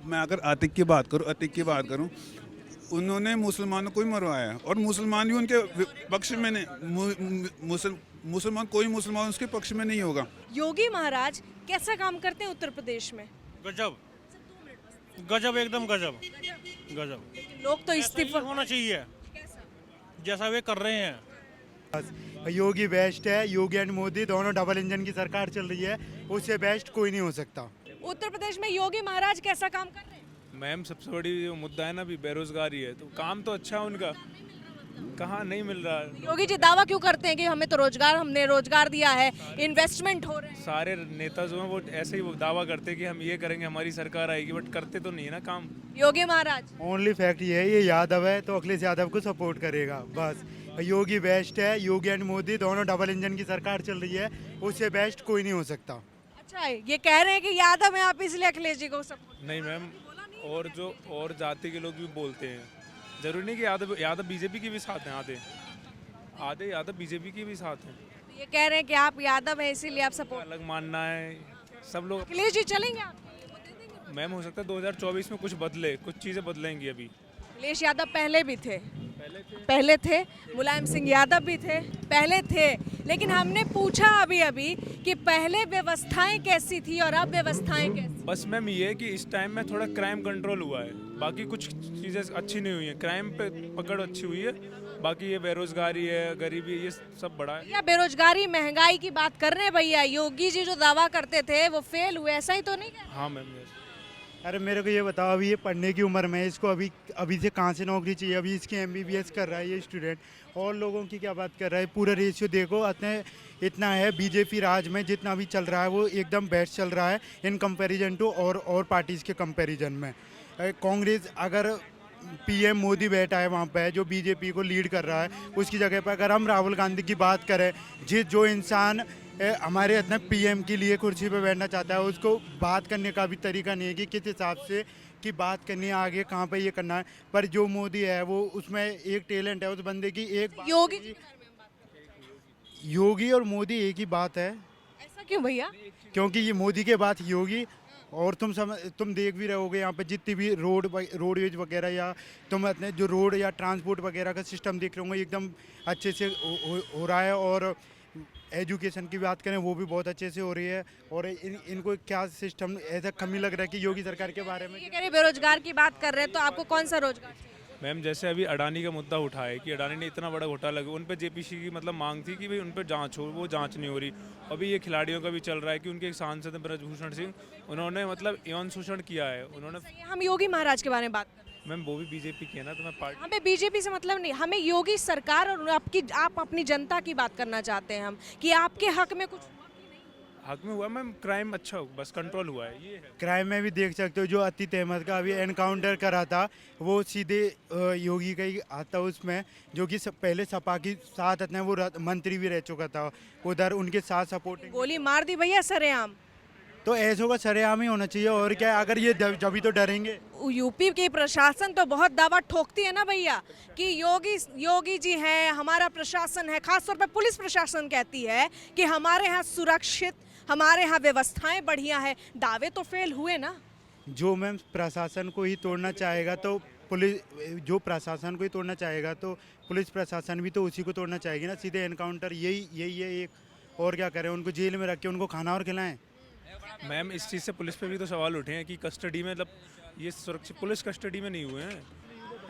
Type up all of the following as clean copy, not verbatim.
मैं अगर अतीक की बात करूं, उन्होंने मुसलमानों को ही मरवाया है और मुसलमान भी उनके पक्ष में नहीं। मुसलमान, कोई मुसलमान उसके पक्ष में नहीं होगा। योगी महाराज कैसा काम करते हैं उत्तर प्रदेश में? गजब, गजब, एकदम गजब, गजब। लोग तो ऐसा ही इस्तीफा होना चाहिए जैसा वे कर रहे हैं। योगी बेस्ट है। योगी एंड मोदी दोनों डबल इंजन की सरकार चल रही है, उससे बेस्ट कोई नहीं हो सकता। उत्तर प्रदेश में योगी महाराज कैसा काम कर रहे हैं? मैम सबसे बड़ी जो मुद्दा है ना अभी बेरोजगारी है, तो काम तो अच्छा है उनका, कहाँ नहीं मिल रहा है। योगी जी दावा क्यों करते हैं कि हमें तो हमने रोजगार दिया है, इन्वेस्टमेंट हो रहे हैं? सारे नेता जो हैं वो ऐसे ही दावा करते हैं कि हम ये करेंगे, हमारी सरकार आएगी, बट करते तो नहीं है ना काम। योगी महाराज ओनली फैक्ट ये है, ये यादव है तो अखिलेश यादव को सपोर्ट करेगा बस। योगी बेस्ट है। योगी एंड मोदी दोनों डबल इंजन की सरकार चल रही है, उससे बेस्ट कोई नहीं हो सकता। अच्छा है, ये कह रहे हैं कि यादव है, आप इसलिए अखिलेश जी को सपोर्ट? नहीं मैम, और जाति के लोग भी बोलते हैं, जरूरी नहीं कि यादव बीजेपी के भी साथ हैं, आधे यादव बीजेपी के भी साथ हैं। तो ये कह रहे हैं कि आप यादव हैं इसीलिए आप सपोर्ट? अलग मानना है सब लोग। अखिलेश जी चलेंगे आप? मैम हो सकता है 2024 में कुछ बदले, कुछ चीज़ें बदलेंगी अभी। अखिलेश यादव पहले भी थे, पहले थे। मुलायम सिंह यादव भी थे, पहले थे। लेकिन हमने पूछा अभी कि पहले व्यवस्थाएं कैसी थी और अब व्यवस्थाएं कैसी? बस मैम ये है कि इस टाइम में थोड़ा क्राइम कंट्रोल हुआ है, बाकी कुछ चीज़ें अच्छी नहीं हुई हैं। क्राइम पे पकड़ अच्छी हुई है, बाकी ये बेरोजगारी है, गरीबी, ये सब बड़ा है। या बेरोजगारी महंगाई की बात कर रहे हैं भैया, योगी जी जो दावा करते थे वो फेल हुए, ऐसा ही तो नहीं है? हाँ मैम यस। अरे मेरे को ये बताओ, अभी ये पढ़ने की उम्र में है, इसको अभी से कहाँ से नौकरी चाहिए? अभी इसकी एमबीबीएस कर रहा है ये स्टूडेंट, और लोगों की क्या बात कर रहा है? पूरा रेशियो देखो, इतना है। बीजेपी राज में जितना भी चल रहा है वो एकदम बेस्ट चल रहा है इन कंपैरिजन टू और पार्टीज़ के कंपैरिजन में। कांग्रेस, अगर पीएम मोदी बैठा है वहाँ पे जो बीजेपी को लीड कर रहा है, उसकी जगह पर अगर हम राहुल गांधी की बात करें, जो इंसान हमारे इतने पीएम के लिए कुर्सी पे बैठना चाहता है, उसको बात करने का भी तरीका नहीं है कि किस हिसाब से की बात करनी है, आगे कहाँ पे ये करना है। पर जो मोदी है वो उसमें एक टैलेंट है उस बंदे की। एक योगी जी के बारे में बात योगी और मोदी एक ही बात है, करें। ऐसा क्यों भैया? क्योंकि ये मोदी के बाद योगी। और तुम देख भी रहोगे यहाँ पे जितनी भी रोडवेज वगैरह, या तुम अपने जो रोड या ट्रांसपोर्ट वगैरह का सिस्टम देख रहे होंगे, एकदम अच्छे से हो रहा है। और एजुकेशन की बात करें वो भी बहुत अच्छे से हो रही है। और इनको क्या सिस्टम ऐसा कमी लग रहा है कि योगी सरकार के बारे में। ये कह रहे बेरोजगार की बात कर रहे हैं, तो आपको कौन सा रोजगार चाहिए? मैम जैसे अभी अडानी का मुद्दा उठा है कि अडानी ने इतना बड़ा घोटाला लगा, उन पर जेपीसी की मतलब मांग थी कि भाई उन पर जांच हो, वो जांच नहीं हो रही। अभी ये खिलाड़ियों का भी चल रहा है कि उनके एक सांसद हैं ब्रजभूषण सिंह, उन्होंने मतलब यौन शोषण किया है उन्होंने। हम योगी महाराज के बारे में बात कर रहे हैं। मैम वो भी बीजेपी की है ना, तो मैं पार्टी हमें बीजेपी से मतलब नहीं, हमें योगी सरकार और आप अपनी जनता की बात करना चाहते हैं हम, कि आपके हक में कुछ हक में हुआ। मैम क्राइम अच्छा हो, बस कंट्रोल हुआ है, ये है। क्राइम में भी देख सकते हो, जो अतीक अहमद का अभी एनकाउंटर करा था वो सीधे योगी का ही आता उसमें, जो कि पहले सपा की साथ अपने वो मंत्री भी रह चुका था, उधर उनके साथ सपोर्टिंग। गोली मार दी भैया सरेआम। तो ऐसों का सरेआम ही होना चाहिए, और क्या? अगर ये जब तो डरेंगे। यूपी की प्रशासन तो बहुत दावा ठोकती है ना भैया कि योगी जी हैं, हमारा प्रशासन है, खासतौर पर पुलिस प्रशासन कहती है कि हमारे यहाँ सुरक्षित, हमारे यहाँ व्यवस्थाएं बढ़िया है। दावे तो फेल हुए ना। जो मैम प्रशासन को ही तोड़ना चाहेगा तो प्रशासन को ही तोड़ना चाहेगा तो पुलिस प्रशासन भी तो उसी को तोड़ना चाहेगी ना। सीधे एनकाउंटर यही है एक, और क्या करें? उनको जेल में रख के उनको खाना और खिलाएं। मैम इस चीज़ से पुलिस पे भी तो सवाल उठे हैं कि कस्टडी में, मतलब ये सुरक्षित पुलिस कस्टडी में नहीं हुए हैं।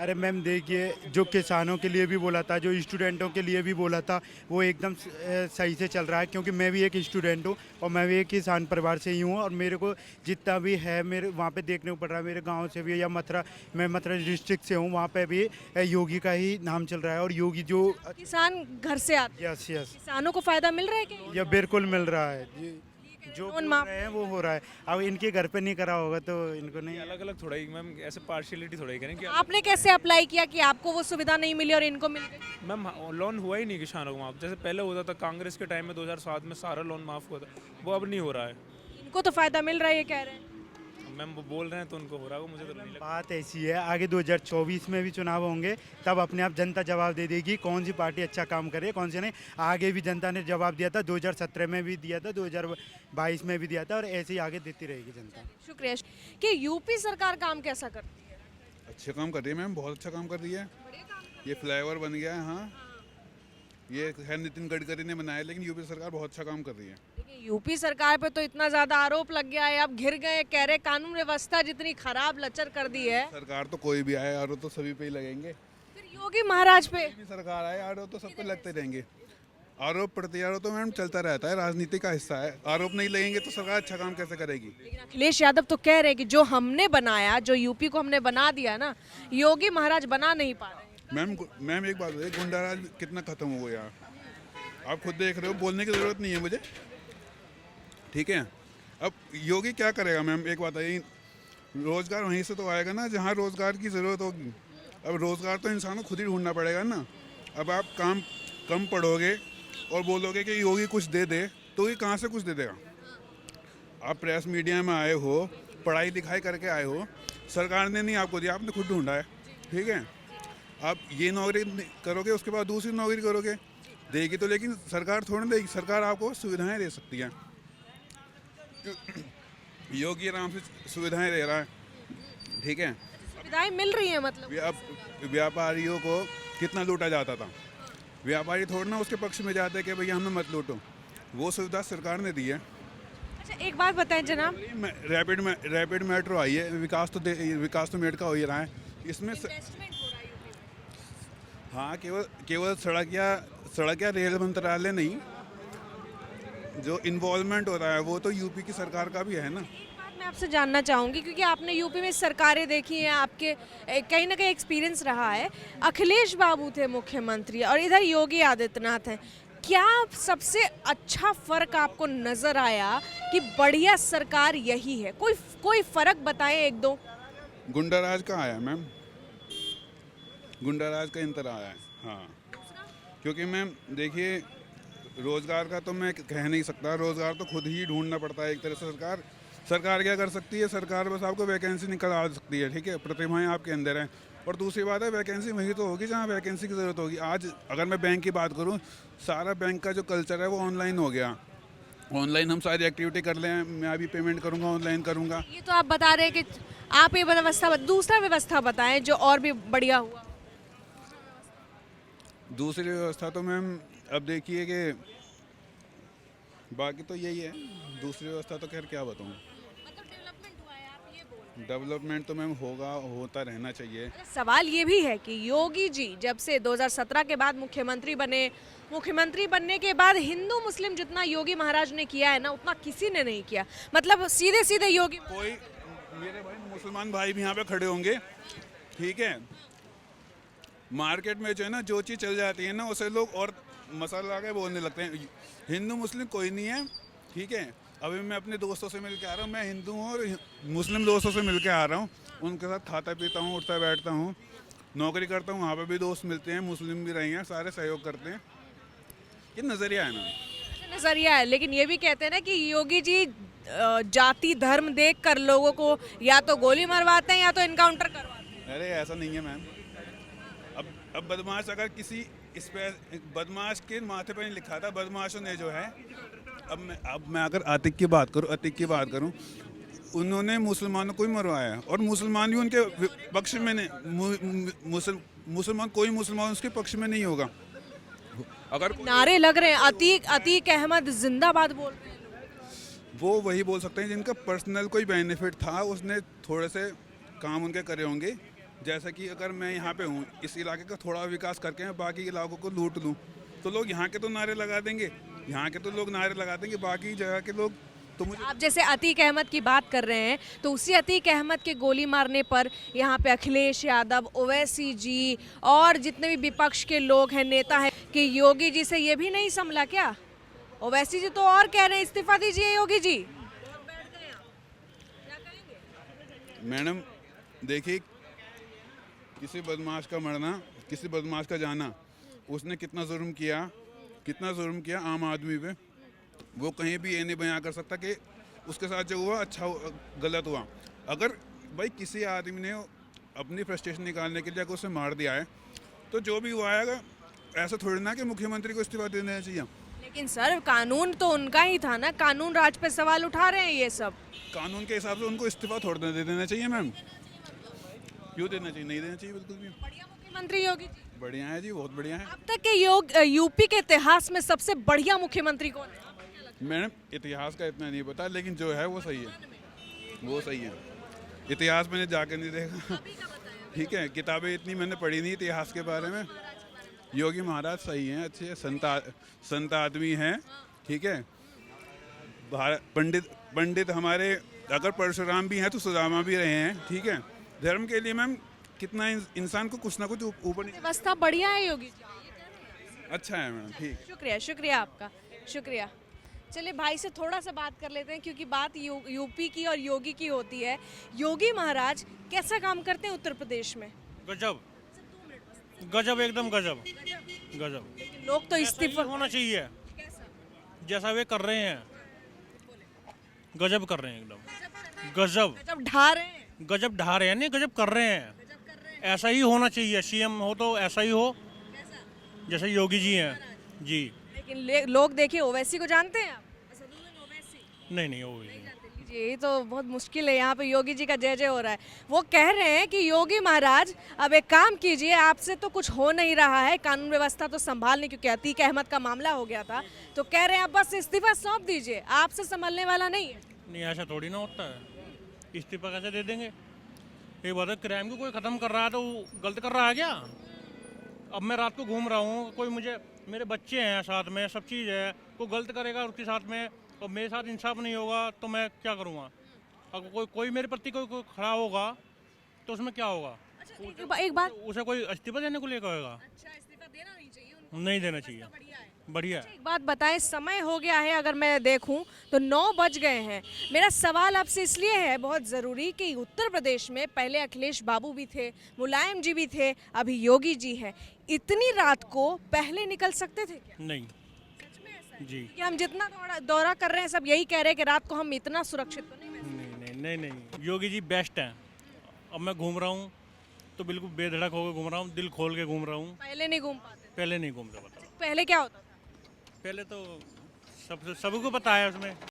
अरे मैम देखिए, जो किसानों के लिए भी बोला था, जो स्टूडेंटों के लिए भी बोला था, वो एकदम सही से चल रहा है। क्योंकि मैं भी एक स्टूडेंट हूँ और मैं भी एक किसान परिवार से ही हूँ, और मेरे को जितना भी है मेरे वहाँ पे देखने को पड़ रहा है, मेरे गांव से भी, या मैं मथुरा डिस्ट्रिक्ट से हूँ, वहाँ पे भी योगी का ही नाम चल रहा है। और योगी जो किसान घर से आते, यस किसानों को फायदा मिल रहा है कि? यह बिल्कुल मिल रहा है, जो लोन बोल माफ रहे हैं वो हो रहा है। अब इनके घर पे नहीं करा होगा तो इनको नहीं। अलग अलग थोड़ा ही मैम, ऐसे पार्शियलिटी थोड़ा ही करें कि आपने कैसे अप्लाई किया कि आपको वो सुविधा नहीं मिली और इनको मिल गई? मैम लोन हुआ ही नहीं किसानों को माफ, जैसे पहले होता था कांग्रेस के टाइम में 2007 में सारा लोन माफ हुआ था, वो अब नहीं हो रहा है। इनको तो फायदा मिल रहा है ये कह रहे हैं। मैम वो बोल रहे हैं तो उनको हो रहा होगा, मुझे तो नहीं लगता। बात ऐसी है, आगे 2024 में भी चुनाव होंगे, तब अपने आप जनता जवाब दे देगी कौन सी पार्टी अच्छा काम करे कौन सी नहीं। आगे भी जनता ने जवाब दिया था, 2017 में भी दिया था, 2022 में भी दिया था, और ऐसे ही आगे देती रहेगी जनता। शुक्रिया। कि यूपी सरकार काम कैसा करती है? अच्छे काम कर रही है मैम, बहुत अच्छा काम कर रही है। ये फ्लाईओवर बन गया है, हाँ, ये है नितिन गडकरी ने बनाया, लेकिन यूपी सरकार बहुत अच्छा काम कर रही है। देखिए, यूपी सरकार पे तो इतना ज्यादा आरोप लग गया है, अब घिर गए, कह रहे कानून व्यवस्था जितनी खराब लचर कर दी है। सरकार तो कोई भी आए, आरोप तो सभी पे ही लगेंगे। फिर योगी महाराज पे कोई भी सरकार आए, आरोप तो सब पे लगते रहेंगे। आरोप प्रत्यारोप तो मैम चलता रहता है, राजनीति का हिस्सा है। आरोप नहीं लगेंगे तो सरकार अच्छा काम कैसे करेगी? लेकिन अखिलेश यादव तो कह रहे हैं कि जो हमने बनाया, जो यूपी को हमने बना दिया ना, योगी महाराज बना नहीं पा रहे। मैम एक बात है, गुंडाराज कितना खत्म हो गया, आप खुद देख रहे हो, बोलने की ज़रूरत नहीं है मुझे, ठीक है। अब योगी क्या करेगा मैम, एक बात है, रोज़गार वहीं से तो आएगा ना जहाँ रोज़गार की ज़रूरत होगी। अब रोज़गार तो इंसान को खुद ही ढूंढना पड़ेगा ना। अब आप काम कम पढ़ोगे और बोलोगे कि योगी कुछ दे दे, तो ये कहाँ से कुछ दे देगा? आप प्रेस मीडिया में आए हो, पढ़ाई लिखाई करके आए हो, सरकार ने नहीं आपको दिया, आपने खुद ढूंढा है, ठीक है। आप ये नौकरी करोगे, उसके बाद दूसरी नौकरी करोगे, देगी तो, लेकिन सरकार थोड़ी देगी। सरकार आपको सुविधाएं दे सकती है। योगी आराम से सुविधाएं दे रहा है, ठीक है। सुविधाएं मिल रही है मतलब? व्यापारियों को कितना लूटा जाता था, व्यापारी थोड़ा ना उसके पक्ष में जाते कि भैया हमें मत लूटो, वो सुविधा सरकार ने दी है। अच्छा, एक बात बताएं जनाब, रैपिड मेट्रो आई है, विकास तो मेट का हो ही रहा है इसमें हाँ, केवल सड़क या रेल मंत्रालय नहीं, जो इन्वॉल्वमेंट हो रहा है वो तो यूपी की सरकार का भी है ना। बात मैं आपसे जानना चाहूंगी, क्योंकि आपने यूपी में सरकारें देखी हैं, आपके कहीं ना कहीं एक्सपीरियंस रहा है। अखिलेश बाबू थे मुख्यमंत्री और इधर योगी आदित्यनाथ हैं, क्या सबसे अच्छा फर्क आपको नजर आया कि बढ़िया सरकार यही है? कोई फर्क बताएं एक दो। गुंडाराज का आया मैम, गुंडाराज का इंतर आया है, हाँ। क्योंकि मैम देखिए, रोज़गार का तो मैं कह नहीं सकता, रोज़गार तो खुद ही ढूंढना पड़ता है एक तरह से। सरकार क्या कर सकती है? सरकार बस आपको वैकेंसी निकाल सकती है, ठीक है, प्रतिभाएं आपके अंदर हैं। और दूसरी बात है, वैकेंसी वहीं तो होगी जहाँ वैकेंसी की ज़रूरत होगी। आज अगर मैं बैंक की बात करूँ, सारा बैंक का जो कल्चर है वो ऑनलाइन हो गया। ऑनलाइन हम सारी एक्टिविटी कर लें, मैं अभी पेमेंट करूँगा, ऑनलाइन करूँगा। ये तो आप बता रहे हैं कि आप ये व्यवस्था, दूसरा व्यवस्था बताएं जो और भी बढ़िया हुआ। दूसरी व्यवस्था तो मैम अब देखिए कि बाकी तो यही है, दूसरी व्यवस्था तो खैर क्या बताऊँ। डेवलपमेंट तो मैम होता रहना चाहिए। सवाल ये भी है कि योगी जी जब से 2017 के बाद मुख्यमंत्री बने, मुख्यमंत्री बनने के बाद हिंदू मुस्लिम जितना योगी महाराज ने किया है ना, उतना किसी ने नहीं किया। मतलब सीधे सीधे योगी, कोई मेरे भाई मुसलमान भाई भी यहाँ पे खड़े होंगे, ठीक है। मार्केट में जो है ना, जो चीज़ चल जाती है ना, उसे लोग और मसाला लगा के बोलने लगते हैं। हिंदू मुस्लिम कोई नहीं है, ठीक है। अभी मैं अपने दोस्तों से मिल के आ रहा हूँ, मैं हिंदू हूँ और मुस्लिम दोस्तों से मिल के आ रहा हूँ, उनके साथ खाता पीता हूँ, उठता बैठता हूँ, नौकरी करता हूँ, वहाँ पे भी दोस्त मिलते हैं, मुस्लिम भी रहे हैं, सारे सहयोग करते हैं। ये नज़रिया है ना, नजरिया है। लेकिन ये भी कहते हैं ना कि योगी जी जाति धर्म देख कर लोगों को या तो गोली मरवाते हैं या तो इनकाउंटर करवाते हैं। अरे ऐसा नहीं है मैम। अब बदमाश अगर किसी इस पे, बदमाश के माथे पर नहीं लिखा था, बदमाशों ने जो है, अब मैं अगर अतीक की बात करूं, उन्होंने मुसलमानों को ही मरवाया और मुसलमान भी उनके पक्ष में नहीं, मुसलमान कोई मुसलमान उसके पक्ष में नहीं होगा। अगर नारे लग रहे हैं, अतीक अहमद जिंदाबाद बोल रहे हैं, वो वही बोल सकते हैं जिनका पर्सनल कोई बेनिफिट था, उसने थोड़े से काम उनके करे होंगे। जैसा कि अगर मैं यहाँ पे हूँ, इस इलाके का थोड़ा विकास करके मैं बाकी इलाकों को लूट लूँ, तो लोग यहाँ के तो नारे लगा देंगे, बाकी जगह के लोग तो मुझे। आप जैसे अतीक अहमद की बात कर रहे हैं, तो उसी अतीक अहमद के गोली मारने पर यहाँ पे अखिलेश यादव, ओवैसी जी और जितने भी विपक्ष के लोग हैं, नेता हैं, कि योगी जी से ये भी नहीं संभला क्या? ओवैसी जी तो और कह रहे हैं इस्तीफा दीजिए योगी जी। मैडम देखिए, किसी बदमाश का मरना, किसी बदमाश का जाना, उसने कितना जुर्म किया आम आदमी पे, वो कहीं भी ये नहीं बयां कर सकता कि उसके साथ जो हुआ अच्छा गलत हुआ। अगर भाई किसी आदमी ने अपनी फ्रस्ट्रेशन निकालने के लिए अगर उसे मार दिया है तो जो भी हुआ है, ऐसा थोड़ी ना कि मुख्यमंत्री को इस्तीफा दे देना चाहिए। लेकिन सर कानून तो उनका ही था ना, कानून राज पे सवाल उठा रहे हैं ये सब। कानून के हिसाब से उनको इस्तीफा थोड़ा ना दे देना चाहिए मैम। क्यों देना चाहिए? नहीं देना चाहिए बिल्कुल भी। बढ़िया मुख्यमंत्री योगी जी। बढ़िया है जी, बहुत बढ़िया है। अब तक के यूपी के इतिहास में सबसे बढ़िया मुख्यमंत्री कौन है? मैडम इतिहास का इतना नहीं पता, लेकिन जो है वो सही है, वो सही है। इतिहास मैंने जाके नहीं देखा, ठीक है, किताबें इतनी मैंने पढ़ी नहीं इतिहास के बारे में। योगी महाराज सही हैं, अच्छे हैं, संत आदमी हैं, ठीक है। पंडित हमारे अगर परशुराम भी हैं तो सुदामा भी रहे हैं, ठीक है। धर्म के लिए मैम कितना इंसान को कुछ ना कुछ ऊपर व्यवस्था बढ़िया है योगी जी। अच्छा है मैडम, ठीक। शुक्रिया, शुक्रिया आपका, शुक्रिया। चलिए भाई से थोड़ा सा बात कर लेते हैं क्योंकि बात यूपी की और योगी की होती है। योगी महाराज कैसा काम करते हैं उत्तर प्रदेश में? गजब, गजब, एकदम गजब, गजब। लोग तो ऐसा ही इस्तीफा होना चाहिए जैसा वे कर रहे हैं। गजब कर रहे हैं, एकदम गजब, जब ढा रहे हैं, गजब ढा रहे हैं, नहीं गजब कर रहे हैं। ऐसा ही होना चाहिए, सीएम हो तो ऐसा ही हो जैसे योगी जी हैं जी। लेकिन लोग देखिए ओवैसी को जानते हैं आप? नहीं नहीं होगी। ये तो बहुत मुश्किल है, यहाँ पे योगी जी का जय जय हो रहा है। वो कह रहे हैं कि योगी महाराज अब एक काम कीजिए, आपसे तो कुछ हो नहीं रहा है, कानून व्यवस्था तो संभाल नहीं, क्योंकि अतीक अहमद का मामला हो गया था, तो कह रहे हैं आप बस इस्तीफा सौंप दीजिए, आपसे संभलने वाला नहीं है। नहीं, ऐसा थोड़ी ना होता है, इस्तीफा कैसे दे देंगे? ये बात है, क्राइम को कोई ख़त्म कर रहा है तो वो गलत कर रहा है क्या? अब मैं रात को घूम रहा हूँ, कोई मुझे, मेरे बच्चे हैं साथ में, सब चीज़ है, कोई गलत करेगा उसके साथ में और मेरे साथ इंसाफ नहीं होगा तो मैं क्या करूँगा? अगर कोई मेरे प्रति कोई खड़ा होगा तो उसमें क्या होगा? एक बात, उसे कोई इस्तीफा देने को लेकर होगा? अच्छा इस्तीफा देना नहीं चाहिए उनको, नहीं देना चाहिए, बढ़िया है। एक बात बताएं, समय हो गया है, अगर मैं देखूं तो 9 बज गए हैं। मेरा सवाल आपसे इसलिए है बहुत ज़रूरी कि उत्तर प्रदेश में पहले अखिलेश बाबू भी थे, मुलायम जी भी थे, अभी योगी जी है। इतनी रात को पहले निकल सकते थे क्या? नहीं जी, कि हम जितना दौरा कर रहे हैं सब यही कह रहे हैं कि रात को हम इतना सुरक्षित तो नहीं महसूस नहीं नहीं नहीं नहीं, योगी जी बेस्ट हैं। अब मैं घूम रहा हूँ तो बिल्कुल बेधड़क होकर घूम रहा हूँ, दिल खोल के घूम रहा हूँ। पहले नहीं घूम पाते? पहले नहीं घूमता, बताओ। पहले क्या होता था? पहले तो सबको पता है उसमें।